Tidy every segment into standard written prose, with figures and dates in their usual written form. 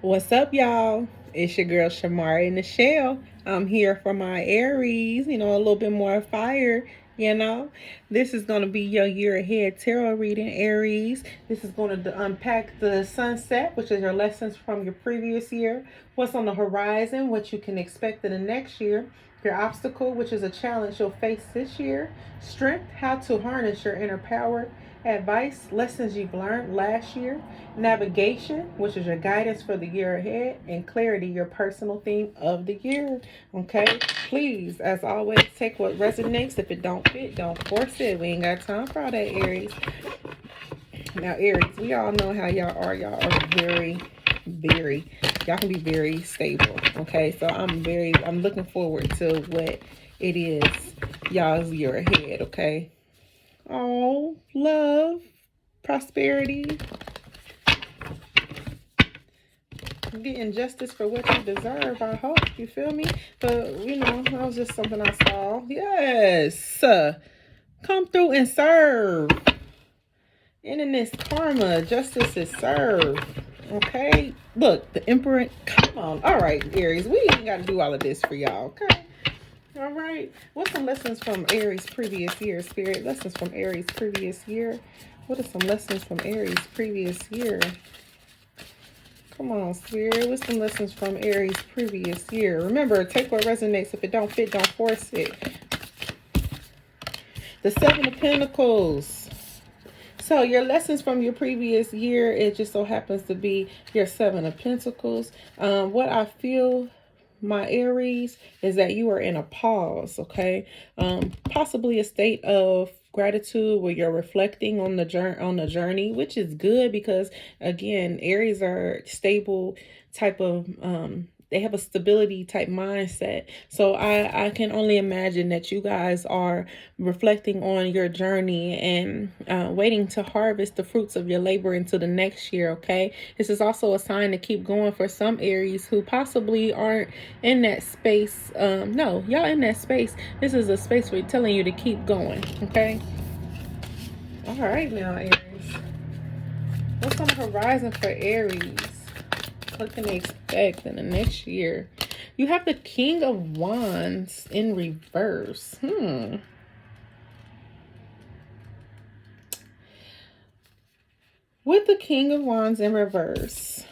What's up, y'all? It's your girl Shamari in the Shell. I'm here for my Aries, a little bit more fire. This is going to be your year ahead tarot reading, Aries. This is going to unpack the sunset, which is your lessons from your previous year, what's on the horizon, what you can expect in the next year, your obstacle, which is a challenge you'll face this year, strength, how to harness your inner power, advice, lessons you've learned last year, navigation, which is your guidance for the year ahead, and clarity, your personal theme of the year. Okay, please, as always, take what resonates. If it don't fit, don't force it. We ain't got time for all that, Aries. Now, Aries, we all know how y'all are. Y'all are very, y'all can be very stable. Okay, so I'm looking forward to what it is y'all's year ahead. Okay. Oh, love, prosperity, getting justice for what you deserve. I hope you feel me. But that was just something I saw. Yes, come through and serve. And in this karma, justice is served. Okay, look, the emperor. Come on, all right, Aries. We ain't got to do all of this for y'all. Okay. All right. What's some lessons from Aries previous year, Spirit? Lessons from Aries previous year. What are some lessons from Aries previous year? Come on, Spirit. What's some lessons from Aries previous year? Remember, take what resonates. If it don't fit, don't force it. The Seven of Pentacles. So your lessons from your previous year, it just so happens to be your Seven of Pentacles. What I feel, my Aries, is that you are in a pause, okay? Possibly a state of gratitude where you're reflecting on the journey, which is good because again, Aries are stable type of they have a stability type mindset. So I can only imagine that you guys are reflecting on your journey and waiting to harvest the fruits of your labor into the next year, okay? This is also a sign to keep going for some Aries who possibly aren't in that space. No, y'all in that space. This is a space where telling you to keep going, okay? All right now, Aries. What's on the horizon for Aries? What can they expect in the next year? You have the King of Wands in reverse. With the King of Wands in reverse,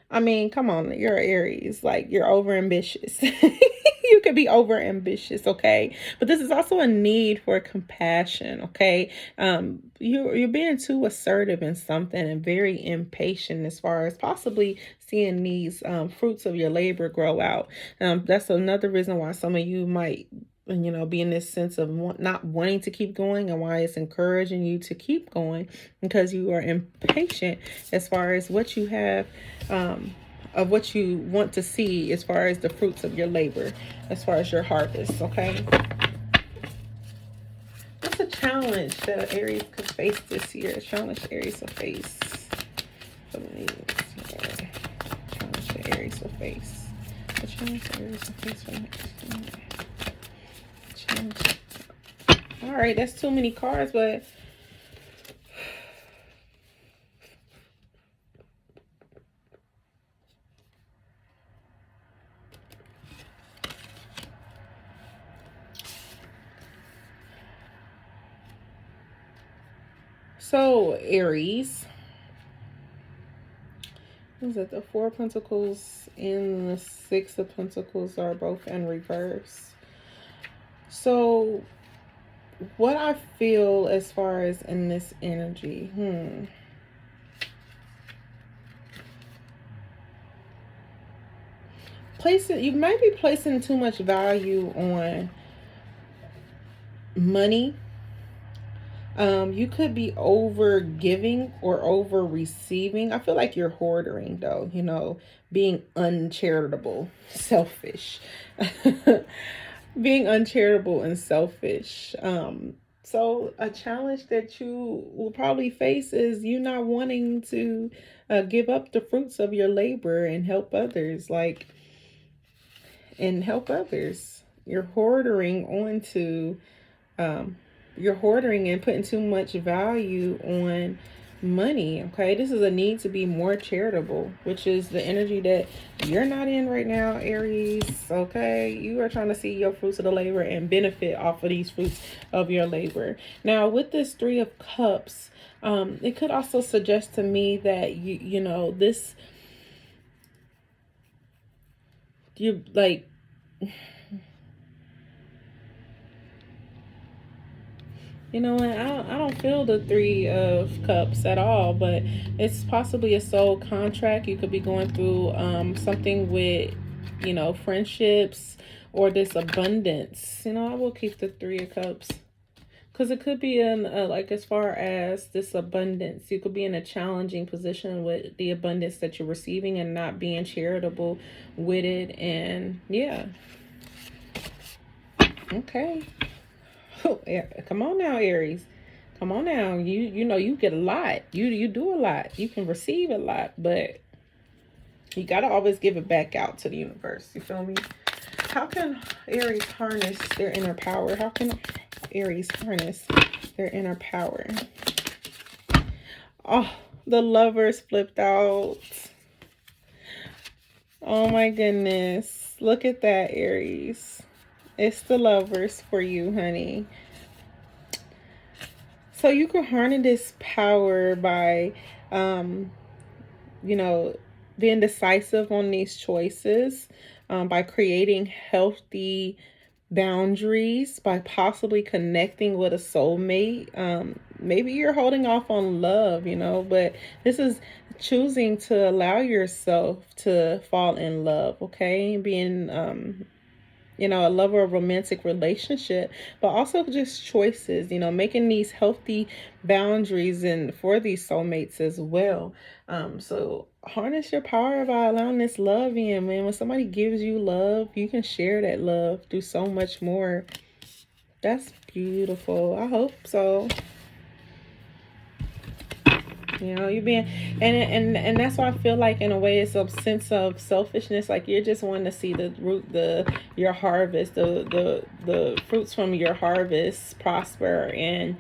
I mean, come on, you're Aries. Like, you're over ambitious. You could be over ambitious, okay? But this is also a need for compassion, okay? You're being too assertive in something and very impatient as far as possibly seeing these fruits of your labor grow out. That's another reason why some of you might be in this sense of not wanting to keep going, and why it's encouraging you to keep going, because you are impatient as far as what you have, of what you want to see as far as the fruits of your labor, as far as your harvest, okay? What's a challenge that Aries could face this year? A challenge Aries will face. Challenge that Aries will face. A challenge that Aries will face for next year. Challenge. All right, that's too many cards, but so Aries, is it the Four of Pentacles and the Six of Pentacles are both in reverse? So what I feel as far as in this energy, you might be placing too much value on money. You could be over giving or over receiving. I feel like you're hoarding though, being uncharitable, selfish. Being uncharitable and selfish. So a challenge that you will probably face is you not wanting to give up the fruits of your labor and help others, You're hoarding onto, you're hoarding and putting too much value on money. Okay, this is a need to be more charitable, which is the energy that you're not in right now, Aries. Okay, you are trying to see your fruits of the labor and benefit off of these fruits of your labor. Now with this Three of Cups, it could also suggest to me that you know this, you like, you know, and I don't feel the Three of Cups at all, but it's possibly a soul contract. You could be going through something with, you know, friendships or this abundance. You know, I will keep the Three of Cups because it could be in like, as far as this abundance, you could be in a challenging position with the abundance that you're receiving and not being charitable with it. And yeah, okay. Oh, yeah. Come on now, Aries. Come on now. You know you get a lot. You do a lot. You can receive a lot, but you gotta always give it back out to the universe. You feel me? How can Aries harness their inner power? How can Aries harness their inner power? Oh, the Lovers flipped out. Oh my goodness. Look at that, Aries. It's the Lovers for you, honey. So you can harness this power by, you know, being decisive on these choices, by creating healthy boundaries, by possibly connecting with a soulmate. Maybe you're holding off on love, you know, but this is choosing to allow yourself to fall in love, okay? Being, you know, a lover, a romantic relationship, but also just choices, you know, making these healthy boundaries and for these soulmates as well. So harness your power by allowing this love in, man. When somebody gives you love, you can share that love, do so much more. That's beautiful. I hope so. You know, you being, and that's why I feel like in a way it's a sense of selfishness. Like you're just wanting to see the root, your harvest, the fruits from your harvest prosper, and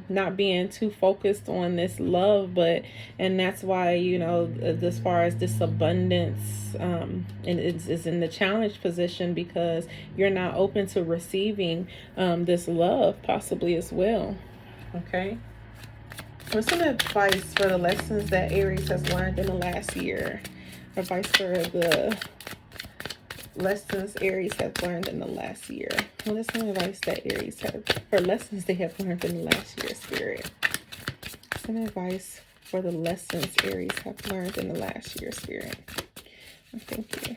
not being too focused on this love. But and that's why, you know, as far as this abundance, and it's in the challenge position because you're not open to receiving this love possibly as well. Okay. What's some advice for the lessons that Aries has learned in the last year? Advice for the lessons Aries have learned in the last year. What is some advice that Aries have, for lessons they have learned in the last year, Spirit? Some advice for the lessons Aries have learned in the last year, Spirit. Thank you.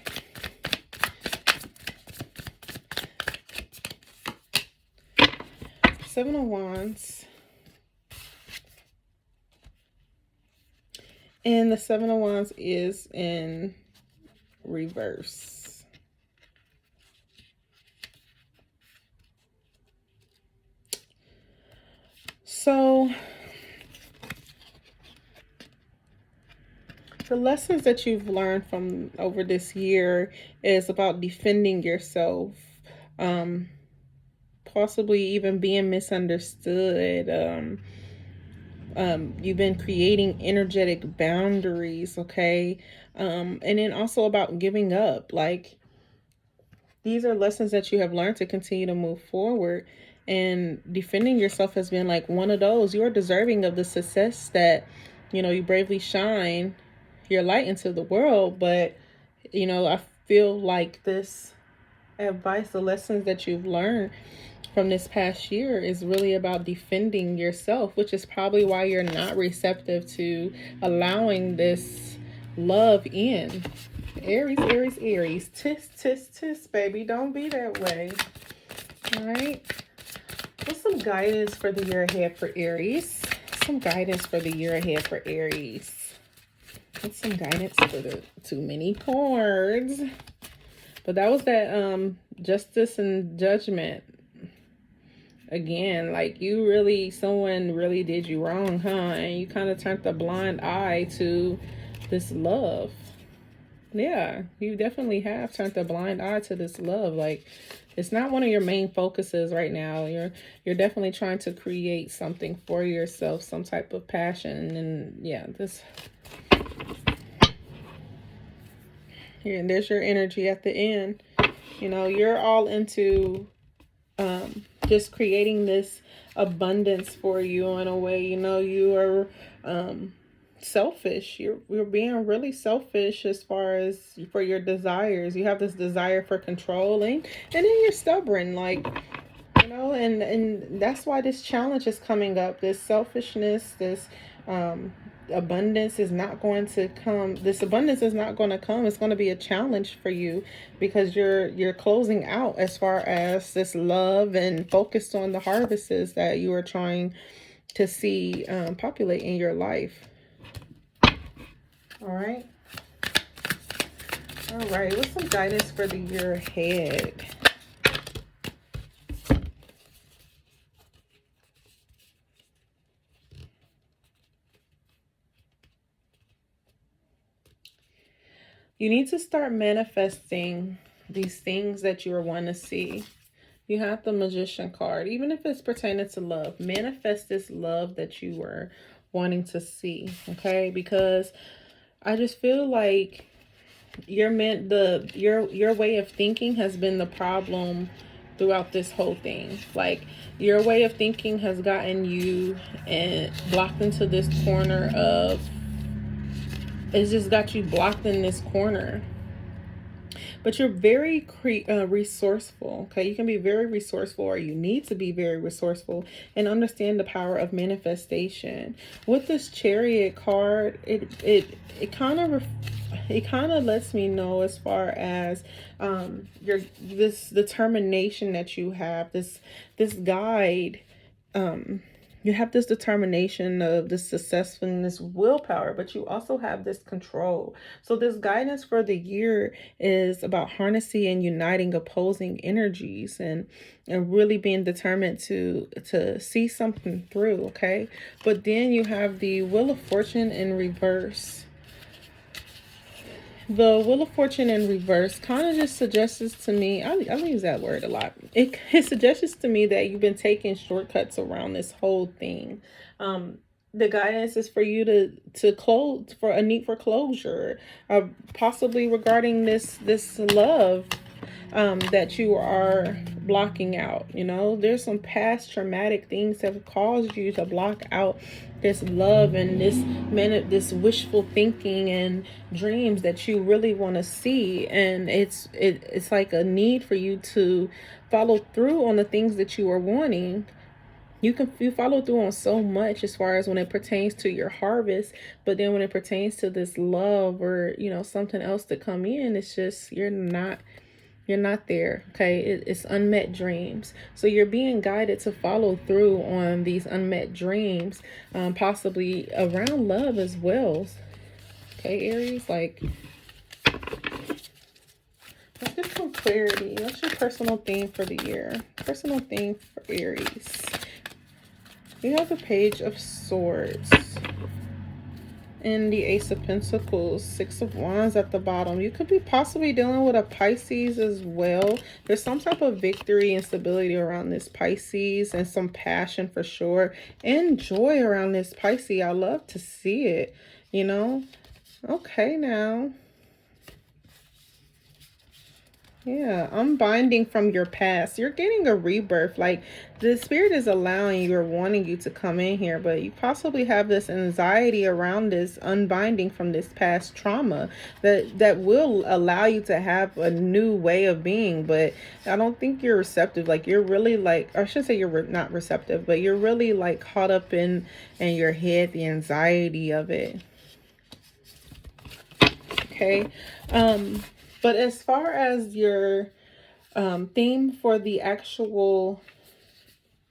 Seven of Wands. And the Seven of Wands is in reverse. So the lessons that you've learned from over this year is about defending yourself, possibly even being misunderstood. You've been creating energetic boundaries, okay? And then also about giving up. Like, these are lessons that you have learned to continue to move forward. And defending yourself has been like one of those. You are deserving of the success that, you know, you bravely shine your light into the world. But, you know, I feel like this advice, the lessons that you've learned from this past year is really about defending yourself, which is probably why you're not receptive to allowing this love in. Aries, Aries, Aries. Tis, tis, tis, baby. Don't be that way. All right. What's some guidance for the year ahead for Aries? Some guidance for the year ahead for Aries. What's some guidance for the too many cards? But that was that justice and judgment. Again, like you really, someone really did you wrong, huh? And you kind of turned a blind eye to this love. Yeah, you definitely have turned a blind eye to this love. Like, It's not one of your main focuses right now. You're definitely trying to create something for yourself, some type of passion. And yeah, this here, and there's your energy at the end. You know, you're all into just creating this abundance for you in a way. You know, you are selfish. You're being really selfish as far as for your desires. You have this desire for controlling, and then you're stubborn, like, you know, and that's why this challenge is coming up. This selfishness, this abundance is not going to come. This abundance is not going to come. It's going to be a challenge for you because you're closing out as far as this love and focused on the harvests that you are trying to see populate in your life. All right. All right. What's some guidance for the year ahead? You need to start manifesting these things that you are wanting to see. You have the Magician card. Even if it's pertaining to love, manifest this love that you were wanting to see, okay? Because I just feel like your way of thinking has been the problem throughout this whole thing. Like, your way of thinking has gotten you and blocked into this corner of, it's just got you blocked in this corner. But you're very resourceful, okay? You can be very resourceful, or you need to be very resourceful and understand the power of manifestation. With this Chariot card, it kind of lets me know as far as your this determination that you have, this guide. You have this determination of this successfulness, willpower, but you also have this control. So this guidance for the year is about harnessing and uniting opposing energies, and really being determined to see something through, okay? But then you have the Wheel of Fortune in reverse. The Wheel of Fortune in reverse kind of just suggests to me, I use that word a lot. It suggests to me that you've been taking shortcuts around this whole thing. The guidance is for you to close, for a need for closure, possibly regarding this love that you are blocking out. You know, there's some past traumatic things that have caused you to block out this love and this wishful thinking and dreams that you really want to see. And it's like a need for you to follow through on the things that you are wanting. You follow through on so much as far as when it pertains to your harvest, but then when it pertains to this love or, you know, something else to come in, it's just you're not there, okay? It's unmet dreams. So you're being guided to follow through on these unmet dreams, possibly around love as well. Okay, Aries, like, let's get some clarity. What's your personal theme for the year? Personal theme for Aries. We have the Page of Swords and the Ace of Pentacles, Six of Wands at the bottom. You could be possibly dealing with a Pisces as well. There's some type of victory and stability around this Pisces, and some passion for sure, and joy around this Pisces. I love to see it, you know. Okay, now. Yeah, unbinding from your past. You're getting a rebirth. Like, the spirit is allowing you or wanting you to come in here, but you possibly have this anxiety around this unbinding from this past trauma that will allow you to have a new way of being. But I don't think you're receptive. Like, you're really like, I should say you're not receptive, but you're really like caught up in your head, the anxiety of it. Okay. But as far as your theme for the actual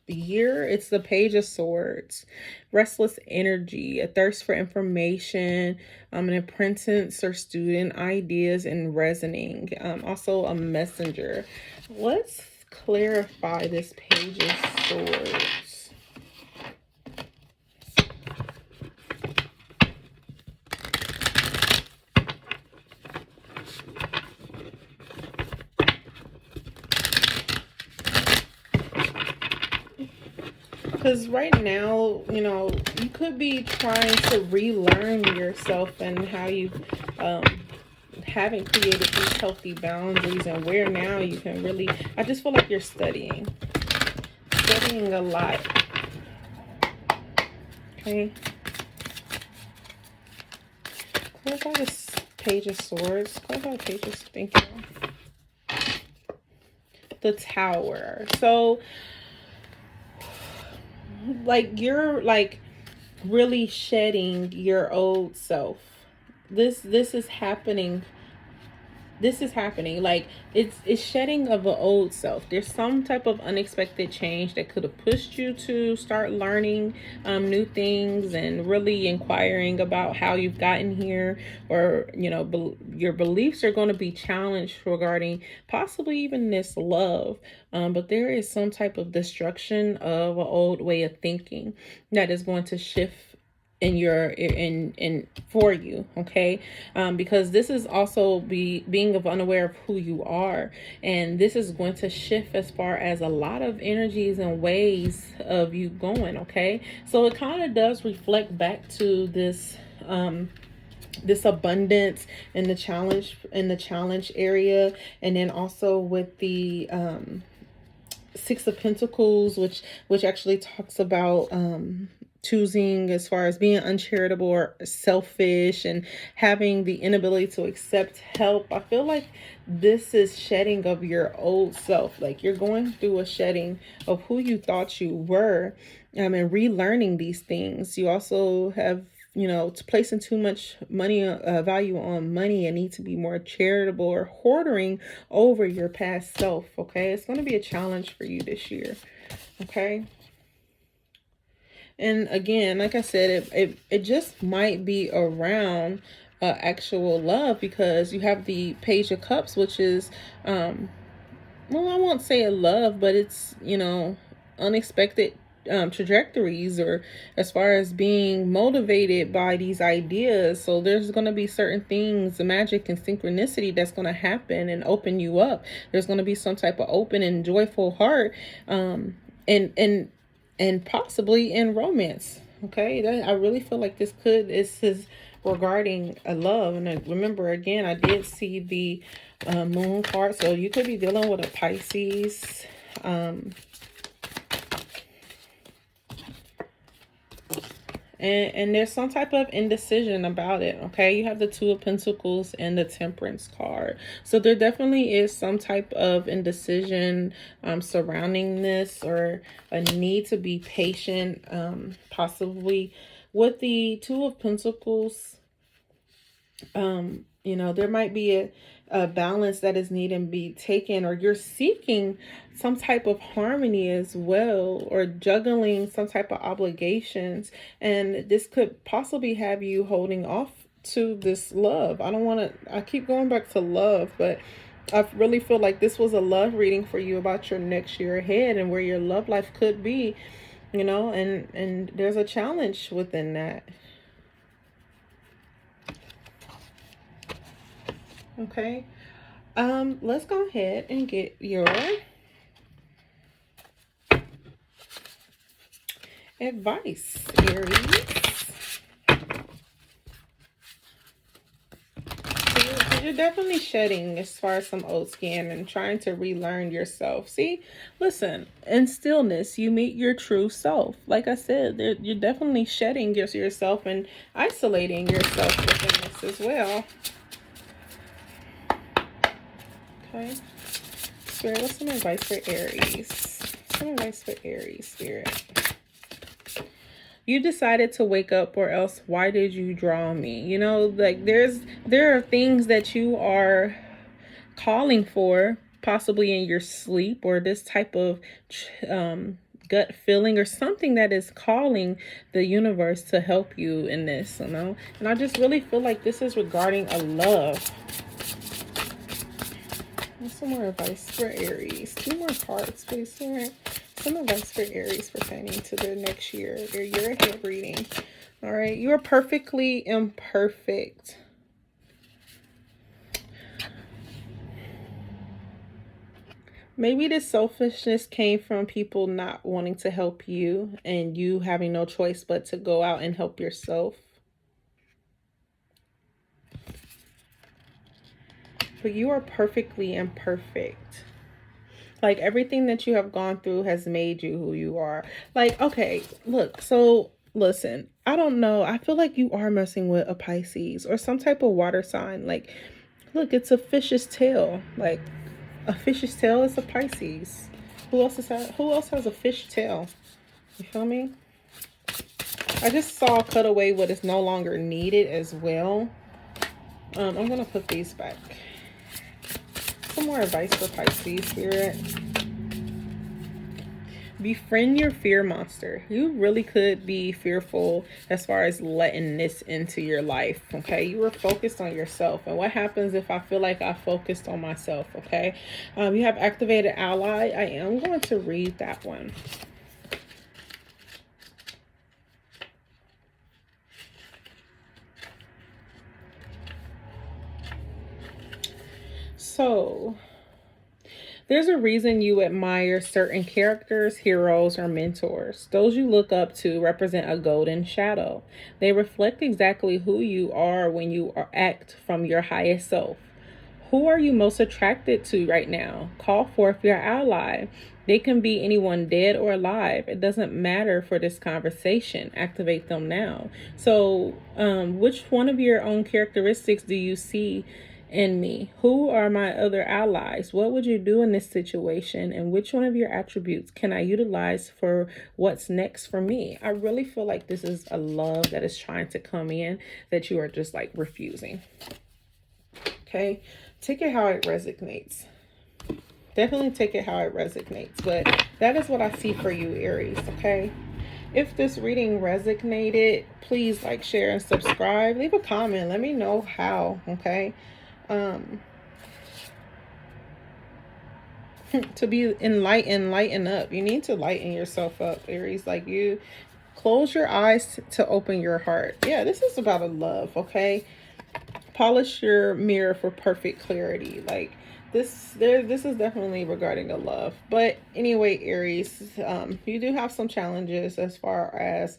year, it's the Page of Swords. Restless energy, a thirst for information, an apprentice or student, ideas, and reasoning. Also a messenger. Let's clarify this Page of Swords. because right now, you know, you could be trying to relearn yourself and how you um, haven't created these healthy boundaries, and where now you can really, I just feel like you're studying a lot. Okay. Clarify this Page of Swords. Clarify the Pages. Thank you. The Tower. So, like, you're like really shedding your old self. This is happening. This is happening. Like, it's shedding of an old self. There's some type of unexpected change that could have pushed you to start learning new things and really inquiring about how you've gotten here, or you know, your beliefs are going to be challenged regarding possibly even this love. But there is some type of destruction of an old way of thinking that is going to shift in your in for you. Okay. Because this is also being of unaware of who you are, and this is going to shift as far as a lot of energies and ways of you going. Okay, so it kind of does reflect back to this abundance in the challenge area, and then also with the Six of Pentacles, which actually talks about choosing as far as being uncharitable or selfish and having the inability to accept help. I feel like this is shedding of your old self. Like, you're going through a shedding of who you thought you were, and relearning these things. You also have, you know, to placing too much money value on money, and need to be more charitable or hoarding over your past self. Okay, it's going to be a challenge for you this year. Okay. And again, like I said, it just might be around actual love, because you have the Page of Cups, which is well, I won't say a love, but it's, you know, unexpected trajectories, or as far as being motivated by these ideas. So there's going to be certain things, the magic and synchronicity, that's going to happen and open you up. There's going to be some type of open and joyful heart, and possibly in romance. Okay, I really feel like this is regarding a love. And remember, again, I did see the moon card, so you could be dealing with a Pisces. And there's some type of indecision about it. Okay, you have the Two of Pentacles and the Temperance card, so there definitely is some type of indecision surrounding this, or a need to be patient, possibly with the Two of Pentacles. You know, there might be a balance that is needing to be taken, or you're seeking some type of harmony as well, or juggling some type of obligations, and this could possibly have you holding off to this love. I keep going back to love, but I really feel like this was a love reading for you about your next year ahead and where your love life could be, you know, and there's a challenge within that. Okay. Let's go ahead and get your advice, Aries. So you're definitely shedding as far as some old skin and trying to relearn yourself. See, listen, in stillness, you meet your true self. Like I said, you're definitely shedding yourself and isolating yourself within this as well. Okay. Spirit, what's some advice for Aries? Some advice for Aries, Spirit. You decided to wake up, or else why did you draw me? You know, like there are things that you are calling for, possibly in your sleep, or this type of gut feeling, or something that is calling the universe to help you in this, you know. And I just really feel like this is regarding a love. Some more advice for Aries. 2 more cards, please. Some advice for Aries pertaining to their next year, their year ahead reading. All right. You are perfectly imperfect. Maybe this selfishness came from people not wanting to help you and you having no choice but to go out and help yourself. But you are perfectly imperfect. Like everything that you have gone through has made you who you are. Like, okay, look, so listen, I don't know. I feel like you are messing with a Pisces or some type of water sign. Like, look, it's a fish's tail. Like, a fish's tail is a Pisces. Who else has a fish tail? You feel me? I just saw a cutaway what is no longer needed as well. I'm gonna put these back. Some more advice for Pisces, Spirit. Befriend your fear monster. You really could be fearful as far as letting this into your life. Okay, you were focused on yourself. And what happens if I feel like I focused on myself? Okay, you have activated ally. I am going to read that one. So there's a reason you admire certain characters, heroes, or mentors. Those you look up to represent a golden shadow. They reflect exactly who you are when you act from your highest self. Who are you most attracted to right now? Call forth your ally. They can be anyone dead or alive. It doesn't matter for this conversation. Activate them now. So, which one of your own characteristics do you see in me? Who are my other allies? What would you do in this situation? And which one of your attributes can I utilize for what's next for me? I really feel like this is a love that is trying to come in that you are just like refusing. Okay, take it how it resonates. Definitely take it how it resonates. But that is what I see for you, Aries. Okay, if this reading resonated, please like, share, and subscribe. Leave a comment. Let me know how. Okay, to be enlightened, lighten up. You need to lighten yourself up, Aries. Like, you close your eyes to open your heart. Yeah, this is about a love. Okay, polish your mirror for perfect clarity. Like, this is definitely regarding a love. But anyway, Aries, you do have some challenges as far as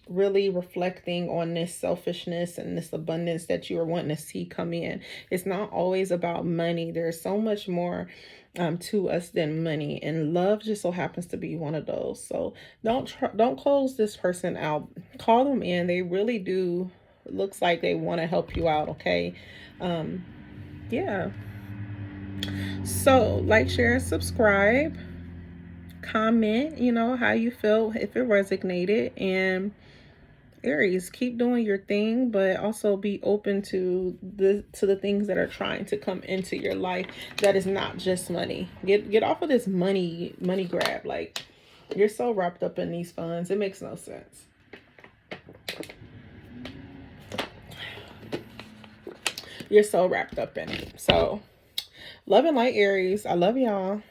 really reflecting on this selfishness and this abundance that you are wanting to see come in. It's not always about money. There's so much more to us than money, and love just so happens to be one of those. So don't close this person out. Call them in. They really do. It looks like they want to help you out. Okay, yeah. So like, share, and subscribe. Comment. You know how you feel, if it resonated. And Aries, keep doing your thing, but also be open to the things that are trying to come into your life that is not just money. Get off of this money grab. Like, you're so wrapped up in these funds, it makes no sense. You're so wrapped up in it. So, love and light, Aries. I love y'all.